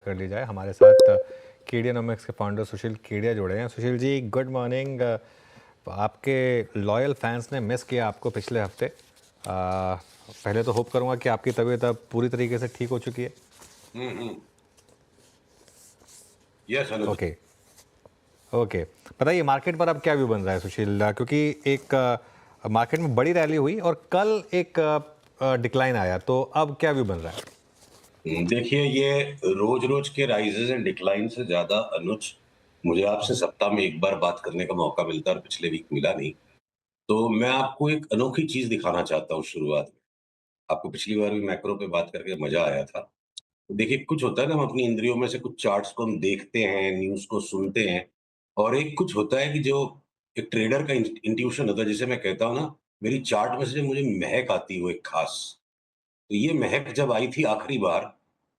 कर ली जाए। हमारे साथ केडियानॉमिक्स के फाउंडर सुशील केडिया जुड़े हैं। Sushil ji, good morning. आपके लॉयल फैंस ने मिस किया आपको पिछले हफ्ते। पहले तो होप करूंगा कि आपकी तबीयत अब पूरी तरीके से ठीक हो चुकी है। यस अनुज। ओके ओके, बताइए मार्केट पर अब क्या व्यू बन रहा है सुशील, क्योंकि एक मार्केट में बड़ी रैली हुई और कल एक डिक्लाइन आया, तो अब क्या व्यू बन रहा है? देखिए, ये रोज रोज के राइजेस एंड डिक्लाइन से ज्यादा अनुज, मुझे आपसे सप्ताह में एक बार बात करने का मौका मिलता है और पिछले वीक मिला नहीं। तो मैं आपको एक अनोखी चीज दिखाना चाहता हूँ शुरुआत में। आपको पिछली बार भी मैक्रो पे बात करके मजा आया था। तो देखिए, कुछ होता है ना, हम अपनी इंद्रियों में से कुछ चार्ट्स को हम देखते हैं, न्यूज को सुनते हैं, और एक कुछ होता है कि जो एक ट्रेडर का इंट्यूशन होता है, जिसे मैं कहता हूँ ना, मेरी चार्ट में से जो मुझे महक आती है वो एक खास। तो ये महक जब आई थी आखिरी बार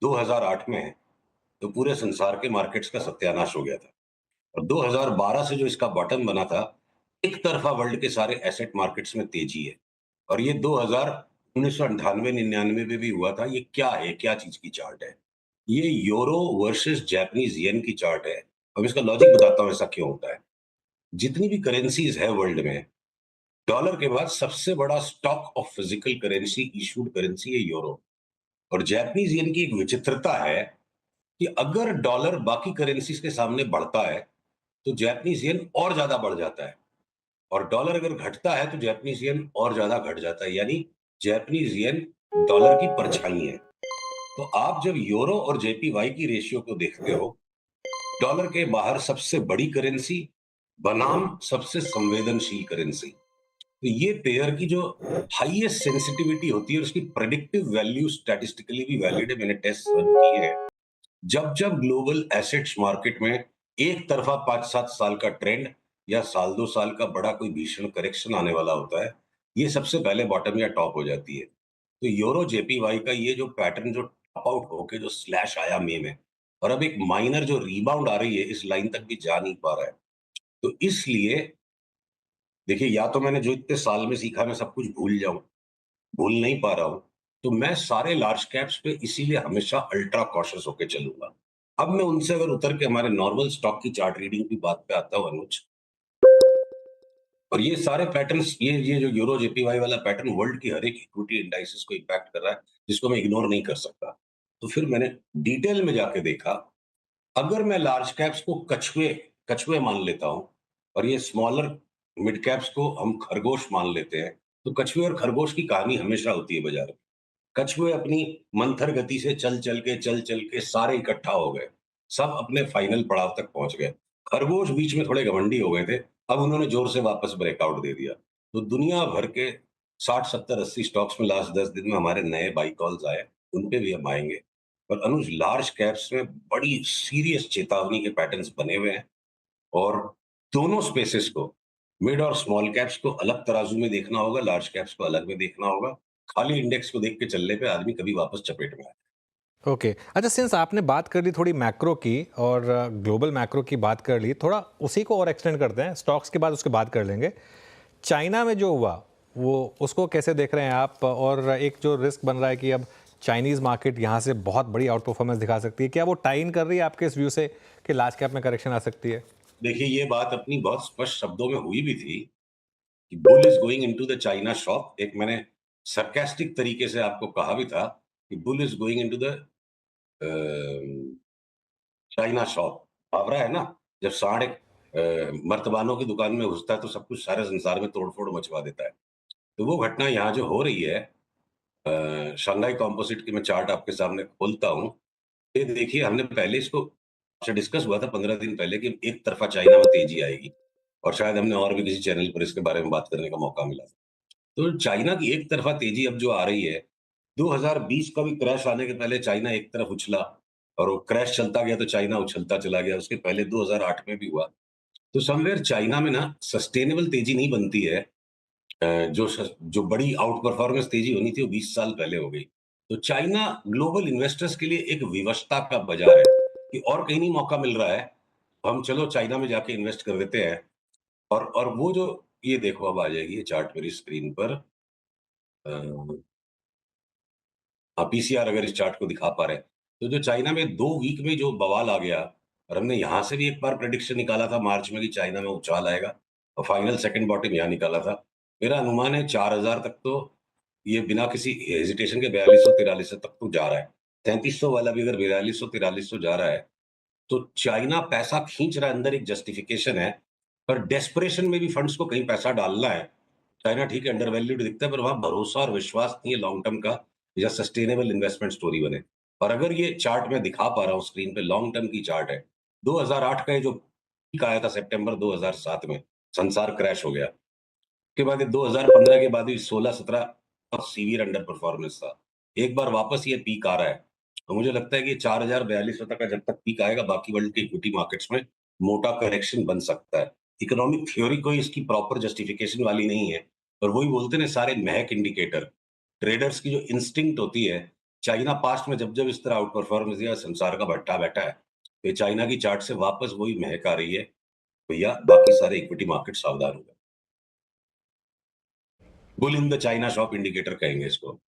2008 में, तो पूरे संसार के मार्केट्स का सत्यानाश हो गया था। और 2012 से जो इसका बॉटम बना था, एक तरफा वर्ल्ड के सारे एसेट मार्केट्स में तेजी है। और ये 1998-99 में भी हुआ था। ये क्या है, क्या चीज की चार्ट है? ये यूरो वर्सेस जापानीज येन की चार्ट है। अब इसका लॉजिक बताता हूँ ऐसा क्यों होता है। जितनी भी करेंसीज है वर्ल्ड में, डॉलर के बाद सबसे बड़ा stock of physical currency issued currency है यूरो। और जापानीज येन की एक विचित्रता है कि अगर डॉलर बाकी करेंसीज के सामने बढ़ता है, तो जापानीज येन और ज्यादा बढ़ जाता है। और डॉलर अगर घटता है, तो जापानीज येन और ज्यादा घट जाता है। यानी जापानीज येन डॉलर की परछाई है। तो आप जब यूरो और जेपीवाई की रेशियो को देखते हो, डॉलर के बाहर सबसे बड़ी करेंसी बनाम सबसे संवेदनशील करेंसी, तो ये पेयर की जो हाईएस्ट सेंसिटिविटी होती है, उसकी प्रेडिक्टिव वैल्यू स्टैटिस्टिकली भी वैलिड है, मैंने टेस्ट रन किए हैं। जब जब ग्लोबल एसेट्स मार्केट में एक तरफा 5-7 साल का ट्रेंड या साल 2 साल का बड़ा कोई भीषण करेक्शन आने वाला होता है, ये सबसे पहले बॉटम या टॉप हो जाती है। तो यूरो जेपीवाई का ये जो पैटर्न, जो टॉप आउट होके जो स्लैश आया मई में, और अब एक माइनर जो रीबाउंड आ रही है, इस लाइन तक भी जा नहीं पा रहा है। तो इसलिए देखिए, या तो मैंने जो इतने साल में सीखा मैं सब कुछ भूल जाऊं, भूल नहीं पा रहा हूं, तो मैं सारे लार्ज कैप्स पे इसीलिए हमेशा अल्ट्रा कॉशियस होके चलूंगा। अब मैं उनसे अगर उतर के हमारे नॉर्मल स्टॉक की चार्ट रीडिंग की बात पे आता हूं अनुज, और ये सारे पैटर्न्स, ये जो यूरो जेपीवाई वाला पैटर्न वर्ल्ड की हर एक इक्विटी इंडाइसेस को इम्पैक्ट कर रहा है, जिसको मैं इग्नोर नहीं कर सकता। तो फिर मैंने डिटेल में जाके देखा। अगर मैं लार्ज कैप्स को कछुए कछुए मान लेता हूं, और ये स्मॉलर मिड कैप्स को हम खरगोश मान लेते हैं, तो कछुए और खरगोश की कहानी हमेशा होती है बाजार में। कछुए अपनी मंथर गति से चल चल के सारे इकट्ठा हो गए, सब अपने फाइनल पड़ाव तक पहुंच गए। खरगोश बीच में थोड़े घमंडी हो गए थे, अब उन्होंने जोर से वापस ब्रेकआउट दे दिया। तो दुनिया भर के 60-70-80 स्टॉक्स में लास्ट 10 दिन में हमारे नए बाई कॉल्स आए, उन पे भी हम आएंगे। और अनुज, लार्ज कैप्स में बड़ी सीरियस चेतावनी के पैटर्न्स बने हुए हैं। और दोनों स्पेसेस को, मिड और स्मॉल कैप्स को अलग तराजू में देखना होगा, लार्ज कैप्स को अलग में देखना होगा। खाली इंडेक्स को देख के चलने पे आदमी कभी वापस चपेट में आए। ओके, अच्छा, सिंस आपने बात कर ली थोड़ी मैक्रो की और ग्लोबल मैक्रो की बात कर ली, थोड़ा उसी को और एक्सटेंड करते हैं। स्टॉक्स के बाद उसके बाद कर लेंगे। चाइना में जो हुआ, वो उसको कैसे देख रहे हैं आप? और एक जो रिस्क बन रहा है कि अब चाइनीज़ मार्केट यहाँ से बहुत बड़ी आउट परफॉर्मेंस दिखा सकती है, क्या वो टाइन कर रही है आपके इस व्यू से कि लार्ज कैप में करेक्शन आ सकती है? देखिए, ये बात अपनी बहुत स्पष्ट शब्दों में हुई भी थी कि bull is going into the China shop. एक मैंने सरकास्टिक तरीके से आपको कहा भी था कि bull is going into the China shop. मुहावरा है ना, जब सांड एक मर्तबानों की दुकान में घुसता है, तो सब कुछ सारे संसार में तोड़फोड़ मचवा देता है। तो वो घटना यहाँ जो हो रही है, शंघाई कॉम्पोजिट की मैं चार्ट आपके सामने खोलता हूँ। ये देखिए, हमने पहले इसको से डिस्कस हुआ था 15 दिन पहले कि एक तरफा चाइना में तेजी आएगी, और शायद हमने और भी किसी चैनल पर इसके बारे में बात करने का मौका मिला था। तो चाइना की एक तरफा तेजी अब जो आ रही है, 2020 का भी क्रैश आने के पहले चाइना एक तरफ उछला, और वो क्रैश चलता गया तो चाइना उछलता चला गया। उसके पहले 2008 में भी हुआ। तो समवेयर चाइना में ना सस्टेनेबल तेजी नहीं बनती है। जो बड़ी आउट परफॉर्मेंस तेजी होनी थी वो 20 साल पहले हो गई। तो चाइना ग्लोबल इन्वेस्टर्स के लिए एक विवशता का बाजार है कि और कहीं नहीं मौका मिल रहा है, तो हम चलो चाइना में जाके इन्वेस्ट कर देते हैं। और वो जो, ये देखो अब आ जाएगी ये चार्ट मेरी स्क्रीन पर। पीसीआर अगर इस चार्ट को दिखा पा रहे हैं, तो जो चाइना में 2 वीक में जो बवाल आ गया और हमने यहाँ से भी एक बार प्रेडिक्शन निकाला था मार्च में कि चाइना में उछाल आएगा और फाइनल सेकंड बॉटम यहाँ निकाला था। मेरा अनुमान है 4000 तक तो ये बिना किसी हेजिटेशन के 4200-4300 तक तो जा रहा है। 3300 वाला भी अगर 4200-4300 जा रहा है, तो चाइना पैसा खींच रहा है, अंदर एक जस्टिफिकेशन है, पर डेस्परेशन में भी फंड्स को कहीं पैसा डालना है। चाइना ठीक है अंडर वैल्यूड दिखता है, पर वहाँ भरोसा और विश्वास नहीं है लॉन्ग टर्म का या सस्टेनेबल इन्वेस्टमेंट स्टोरी बने। और अगर ये चार्ट मैं दिखा पा रहा हूँ स्क्रीन पे लॉन्ग टर्म की चार्ट है। 2008 का ये जो पीक आया था सितंबर 2007 में, संसार क्रैश हो गया। उसके बाद ये 2015 के बाद भी 16-17 सीवियर अंडर परफॉर्मेंस था। एक बार वापस ये पीक आ रहा है। तो मुझे लगता है कि 4000-4200 तक का जब तक पीक आएगा, बाकी वर्ल्ड के इक्विटी मार्केट्स में मोटा करेक्शन बन सकता है। इकोनॉमिक थ्योरी कोई इसकी प्रॉपर जस्टिफिकेशन वाली नहीं है, और वही बोलते हैं ना सारे महक इंडिकेटर, ट्रेडर्स की जो इंस्टिंक्ट होती है, चाइना पास्ट में जब-जब इस तरह आउट परफॉर्मेंस दिया, संसार का भट्टा बैठा है। तो ये चाइना की चार्ट से वापस वही महक आ रही है। भैया बाकी सारे इक्विटी मार्केट सावधान हो गए। Bull in the China shop indicator कहेंगे इसको।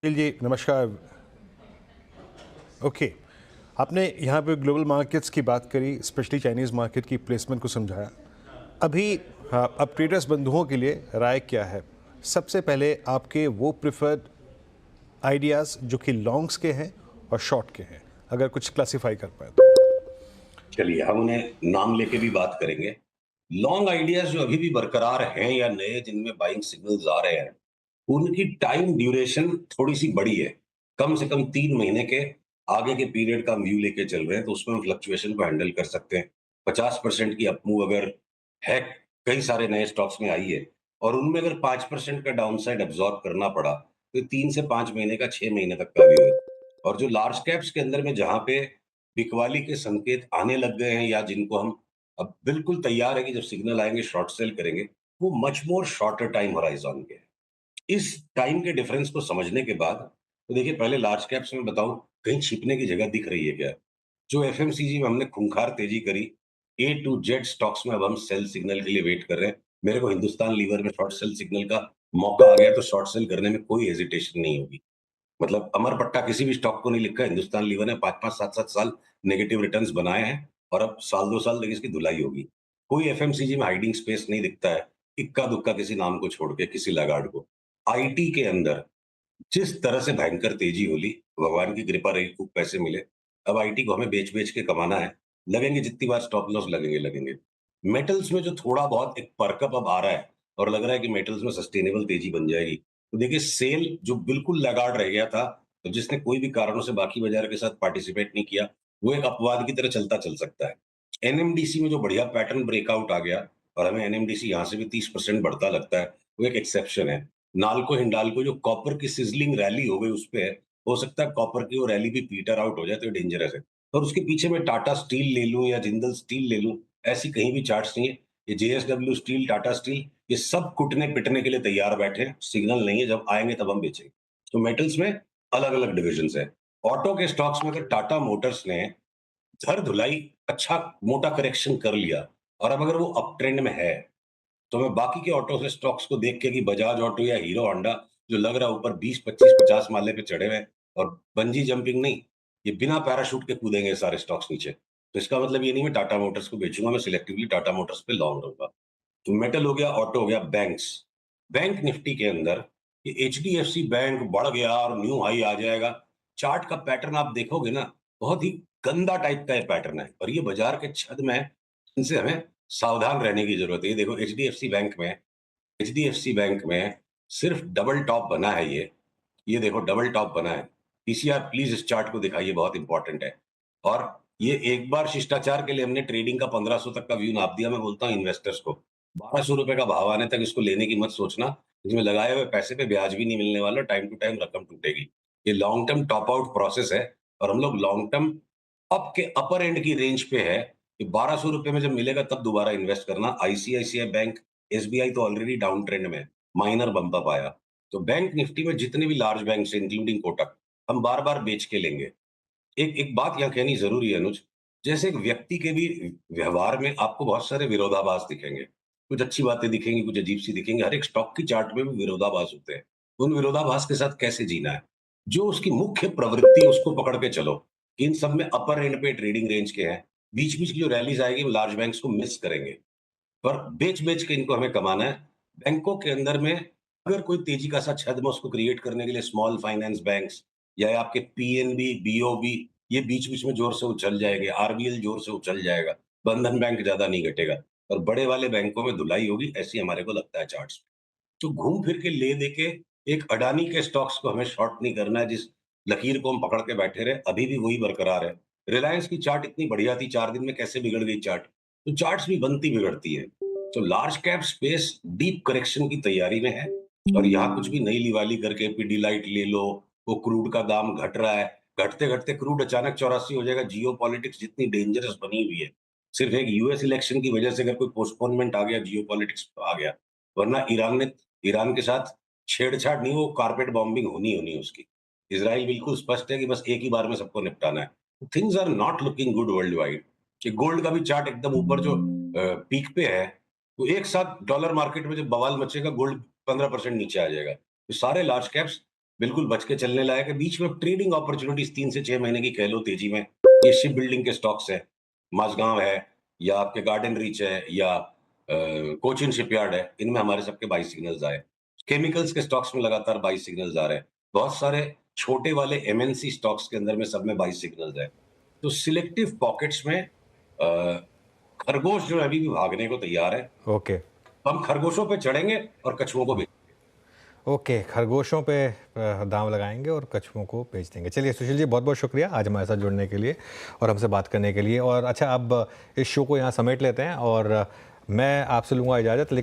जी नमस्कार। ओके, आपने यहाँ पे ग्लोबल मार्केट्स की बात करी, स्पेशली चाइनीज़ मार्केट की प्लेसमेंट को समझाया। अभी हाँ, अब ट्रेडर्स बंधुओं के लिए राय क्या है? सबसे पहले आपके वो प्रिफर्ड आइडियाज़ जो कि लॉन्ग्स के हैं और शॉर्ट के हैं, अगर कुछ क्लासिफाई कर पाए तो। चलिए हम उन्हें नाम लेके भी बात करेंगे। लॉन्ग आइडियाज जो अभी भी बरकरार हैं या नए जिनमें बाइंग सिग्नल्स आ रहे हैं, उनकी टाइम ड्यूरेशन थोड़ी-सी बड़ी है। कम से कम 3 महीने के आगे के पीरियड का हम व्यू लेके चल रहे हैं, तो उसमें हम फ्लक्चुएशन को हैंडल कर सकते हैं। 50% की अप मूव अगर है, कई सारे नए स्टॉक्स में आई है और उनमें अगर 5% का डाउनसाइड अब्ज़ॉर्ब करना पड़ा, तो 3 से 5 महीने का 6 महीने तक का व्यू है। और जो लार्ज कैप्स के अंदर में जहाँ पे बिकवाली के संकेत आने लग गए हैं या जिनको हम अब बिल्कुल तैयार है कि जब सिग्नल आएँगे शॉर्ट सेल करेंगे, वो much more shorter time horizon के हैं। इस टाइम के डिफरेंस को समझने के बाद तो देखिए पहले लार्ज कैप्स में बताऊं कहीं छिपने की जगह दिख रही है क्या? जो एफएमसीजी में हमने खूंखार तेजी करी, ए टू जेड स्टॉक्स में अब हम सेल सिग्नल के लिए वेट कर रहे हैं। मेरे को हिंदुस्तान लीवर में शॉर्ट सेल सिग्नल का मौका आ गया तो शॉर्ट सेल करने में कोई हेजिटेशन नहीं होगी। मतलब अमर पट्टा किसी भी स्टॉक को नहीं लिखा है। हिंदुस्तान लीवर ने 5-5 7-7 साल नेगेटिव रिटर्न्स बनाए हैं और अब साल 2 साल तक इसकी धुलाई होगी। कोई एफएमसीजी में हाइडिंग स्पेस नहीं दिखता है, इक्का-दुक्का किसी नाम को छोड़ के, किसी लगार्ड को। आईटी के अंदर जिस तरह से भयंकर तेजी होली, भगवान की कृपा रही, खूब पैसे मिले। अब आईटी को हमें बेच-बेच के कमाना है। लगेंगे जितनी बार स्टॉप लॉस लगेंगे। मेटल्स में जो थोड़ा बहुत एक परकअप अब आ रहा है और लग रहा है कि मेटल्स में सस्टेनेबल तेजी बन जाएगी। तो देखिए सेल जो बिल्कुल लैगार्ड रह गया था, तो जिसने कोई भी कारणों से बाकी बाजार के साथ पार्टिसिपेट नहीं किया, वो एक अपवाद की तरह चलता चल सकता है। एनएमडीसी में जो बढ़िया पैटर्न ब्रेकआउट आ गया और हमें एनएमडीसी यहाँ से भी 30% बढ़ता लगता है, वो एक एक्सेप्शन है। नाल्को हिंडाल्को जो कॉपर की सिजलिंग रैली हो गई उसपे है, हो सकता है कॉपर की वो रैली भी पीटर आउट हो जाए तो डेंजरस है। और उसके पीछे मैं टाटा स्टील ले लूं या जिंदल स्टील ले लूं, ऐसी कहीं भी चार्ट्स नहीं है। ये जेएसडब्ल्यू स्टील, टाटा स्टील, ये सब कुटने पिटने के लिए तैयार बैठे हैं। सिग्नल नहीं है, जब आएंगे तब हम बेचेंगे। तो मेटल्स में अलग अलग डिविजन है। ऑटो के स्टॉक्स में अगर टाटा मोटर्स ने धर धुलाई अच्छा मोटा करेक्शन कर लिया और अब अगर वो अप ट्रेंड में है, तो मैं बाकी के ऑटो के स्टॉक्स को देख के कि बजाज ऑटो या हीरो होंडा जो लग रहा है ऊपर 20 25 50 माले पे चढ़े हुए हैं और बंजी जंपिंग नहीं, ये बिना पैराशूट के कूदेंगे सारे स्टॉक्स नीचे। तो इसका मतलब ये नहीं मैं टाटा मोटर्स को बेचूंगा, मैं सिलेक्टिवली टाटा मोटर्स पे लॉन्ग रहूंगा। तो मेटल हो गया, ऑटो हो गया, बैंक्स। बैंक निफ्टी के अंदर ये एचडीएफसी बैंक बढ़ गया और न्यू हाई आ जाएगा। चार्ट का पैटर्न आप देखोगे ना, बहुत ही गंदा टाइप का ये पैटर्न है और ये बाजार के छद में है। इनसे हमें सावधान रहने की जरूरत है। ये देखो एचडीएफसी बैंक में सिर्फ डबल टॉप बना है ये देखो डबल टॉप बना है। पीसीआर प्लीज इस चार्ट को दिखाइए, बहुत इंपॉर्टेंट है। और ये एक बार शिष्टाचार के लिए हमने ट्रेडिंग का 1500 तक का व्यू नाप दिया। मैं बोलता हूँ इन्वेस्टर्स को 1200 रुपए का भाव आने तक इसको लेने की मत सोचना। इसमें लगाए हुए पैसे पे ब्याज भी नहीं मिलने वाला, टाइम टू टाइम रकम टूटेगी। ये long term top out process है और हम लोग लॉन्ग टर्म अप के अपर एंड की रेंज पे है कि 1200 रुपए में जब मिलेगा तब दोबारा इन्वेस्ट करना। आईसीआईसीआई बैंक, एसबीआई तो ऑलरेडी डाउन ट्रेंड में है, माइनर बम्प अप आया। तो बैंक निफ्टी में जितने भी लार्ज बैंक इंक्लूडिंग कोटक, हम बार बार बेच के लेंगे। एक एक बात यहाँ कहनी जरूरी है अनुज, जैसे एक व्यक्ति के भी व्यवहार में आपको बहुत सारे विरोधाभास दिखेंगे। कुछ अच्छी बातें दिखेंगी, कुछ अजीब सी दिखेंगी। हर एक स्टॉक की चार्ट में भी विरोधाभास होते हैं। उन विरोधाभास के साथ कैसे जीना है, जो उसकी मुख्य प्रवृत्ति है उसको पकड़ के चलो। कि इन सब में अपर एंड पे ट्रेडिंग रेंज के हैं। बीच-बीच की जो रैलीज़ आएगी वो लार्ज बैंक्स को मिस करेंगे। पर बेच-बेच के इनको हमें कमाना है। बैंकों के अंदर में अगर कोई तेजी का सा छद्म उसको क्रिएट करने के लिए स्मॉल फाइनेंस बैंक्स या आपके पीएनबी, बीओबी ये बीच-बीच में ज़ोर से उछल जाएँगे, आरबीएल ज़ोर से उछल जाएगा, बंधन बैंक ज़्यादा नहीं घटेगा और बड़े वाले बैंकों में धुलाई होगी, ऐसी हमारे को लगता है चार्ट्स में। तो घूम फिर के ले दे के एक अडानी के स्टॉक्स को हमें शॉर्ट नहीं करना है, जिस लकीर को हम पकड़ के बैठे रहे, अभी भी वही बरकरार है। रिलायंस की चार्ट इतनी बढ़िया थी, 4 दिन में कैसे बिगड़ गई चार्ट? तो चार्ट्स भी बनती बिगड़ती है। तो large cap space deep correction की तैयारी में है और यहाँ कुछ भी नई लिवाली करके पिडीलाइट ले लो, वो क्रूड का दाम घट रहा है, घटते-घटते क्रूड अचानक 84 हो जाएगा, जियोपॉलिटिक्स जितनी डेंजरस बनी हुई है। सिर्फ एक यूएस इलेक्शन की वजह से अगर कोई पोस्टपोनमेंट आ गया, जियोपॉलिटिक्स आ गया, वरना ईरान के साथ छेड़छाड़ नहीं, वो कारपेट बॉम्बिंग होनी होनी है उसकी। इज़राइल बिल्कुल स्पष्ट है कि बस एक ही बार में सबको निपटाना है। Things are not looking good world wide. कि गोल्ड का भी चार्ट एकदम ऊपर जो पीक पे है, तो एक साथ डॉलर मार्केट में जब बवाल मचेगा, गोल्ड 15% नीचे आ जाएगा। तो सारे लार्ज कैप्स बिल्कुल बच के चलने लायक है। बीच में ट्रेडिंग अपॉर्चुनिटीज 3 से 6 महीने की कह लो तेजी में, ये शिप बिल्डिंग के स्टॉक्स है, माझगांव है या आपके गार्डन रीच है या कोचिन शिपयार्ड है, इनमें हमारे सबके बाई सिग्नल्स आए। केमिकल्स के स्टॉक्स में लगातार बाई सिग्नल्स आ रहे हैं। बहुत सारे छोटे वाले एमएनसी स्टॉक्स के अंदर में सब में बाई सिग्नल्स है। तो सिलेक्टिव पॉकेट्स में खरगोश जो है अभी भी भागने को तैयार है। ओके। तो हम खरगोशों पे चढ़ेंगे और कछुओं को ओके, खरगोशों पे दांव लगाएंगे और कछुओं को बेच देंगे। चलिए सुशील जी, बहुत बहुत शुक्रिया आज हमारे साथ जुड़ने के लिए और हमसे बात करने के लिए। और अच्छा, अब इस शो को यहाँ समेट लेते हैं और मैं आपसे लूँगा इजाज़त।